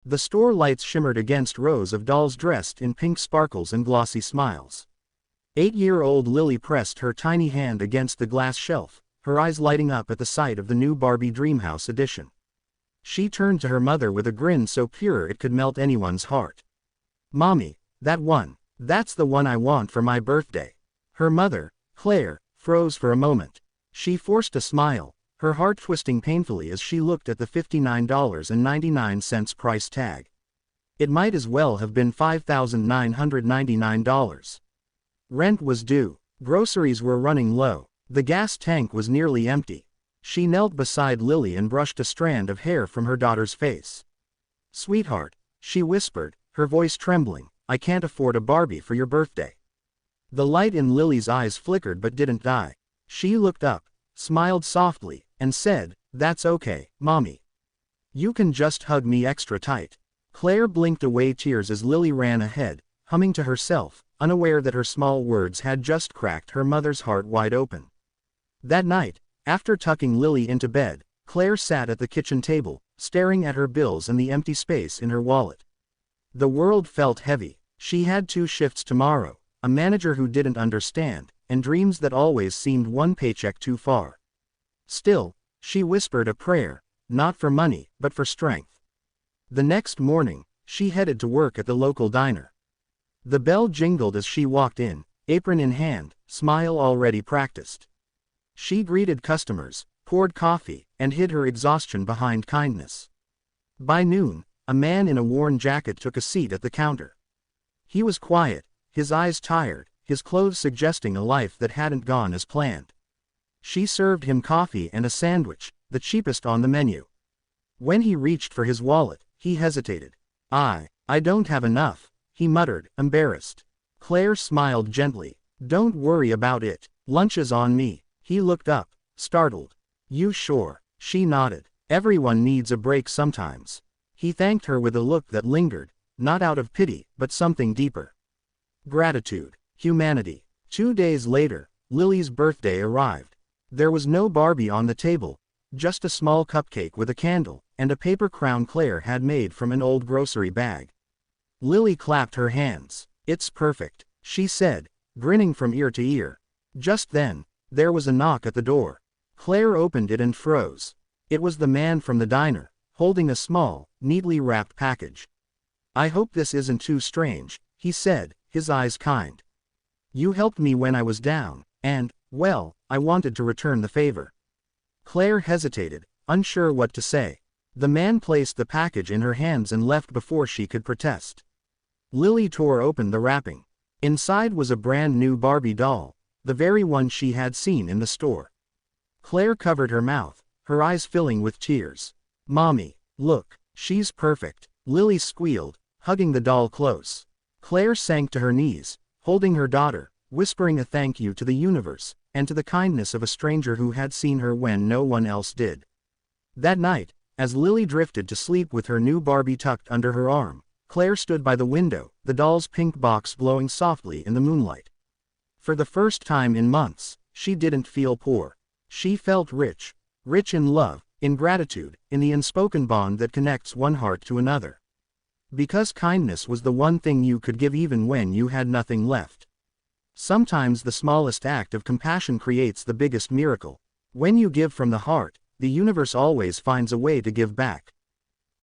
The store lights shimmered against rows of dolls dressed in pink sparkles and glossy smiles. 8-year-old Lily pressed her tiny hand against the glass shelf, her eyes lighting up at the sight of the new Barbie Dreamhouse edition. She turned to her mother with a grin so pure it could melt anyone's heart. "Mommy, that one. That's the one I want for my birthday." Her mother, Claire, froze for a moment. She forced a smile, her heart twisting painfully as she looked at the $59.99 price tag. It might as well have been $5,999. Rent was due. Groceries were running low. The gas tank was nearly empty. She knelt beside Lily and brushed a strand of hair from her daughter's face. "Sweetheart," she whispered, her voice trembling, "I can't afford a Barbie for your birthday." The light in Lily's eyes flickered but didn't die. She looked up, smiled softly, and said, "That's okay, Mommy. You can just hug me extra tight." Claire blinked away tears as Lily ran ahead, humming to herself, unaware that her small words had just cracked her mother's heart wide open. That night, after tucking Lily into bed, Claire sat at the kitchen table, staring at her bills and the empty space in her wallet. The world felt heavy. She had 2 shifts tomorrow, a manager who didn't understand, and dreams that always seemed one paycheck too far. Still, she whispered a prayer, not for money, but for strength. The next morning, she headed to work at the local diner. The bell jingled as she walked in, apron in hand, smile already practiced. She greeted customers, poured coffee, and hid her exhaustion behind kindness. By noon, a man in a worn jacket took a seat at the counter. He was quiet, his eyes tired, his clothes suggesting a life that hadn't gone as planned. She served him coffee and a sandwich, the cheapest on the menu. When he reached for his wallet, he hesitated. I don't have enough," he muttered, embarrassed. Claire smiled gently. "Don't worry about it. Lunch is on me." He looked up, startled. "You sure?" She nodded. "Everyone needs a break sometimes." He thanked her with a look that lingered, not out of pity, but something deeper. Gratitude. Humanity. 2 days later, Lily's birthday arrived. There was no Barbie on the table, just a small cupcake with a candle, and a paper crown Claire had made from an old grocery bag. Lily clapped her hands. "It's perfect," she said, grinning from ear to ear. Just then, there was a knock at the door. Claire opened it and froze. It was the man from the diner, holding a small, neatly wrapped package. "I hope this isn't too strange," he said, his eyes kind. "You helped me when I was down, and, well, I wanted to return the favor." Claire hesitated, unsure what to say. The man placed the package in her hands and left before she could protest. Lily tore open the wrapping. Inside was a brand new Barbie doll, the very one she had seen in the store. Claire covered her mouth, her eyes filling with tears. "Mommy, look, she's perfect," Lily squealed, hugging the doll close. Claire sank to her knees, holding her daughter, whispering a thank you to the universe, and to the kindness of a stranger who had seen her when no one else did. That night, as Lily drifted to sleep with her new Barbie tucked under her arm, Claire stood by the window, the doll's pink box glowing softly in the moonlight. For the first time in months, she didn't feel poor. She felt rich. Rich in love, in gratitude, in the unspoken bond that connects one heart to another. Because kindness was the one thing you could give even when you had nothing left. Sometimes the smallest act of compassion creates the biggest miracle. When you give from the heart, the universe always finds a way to give back.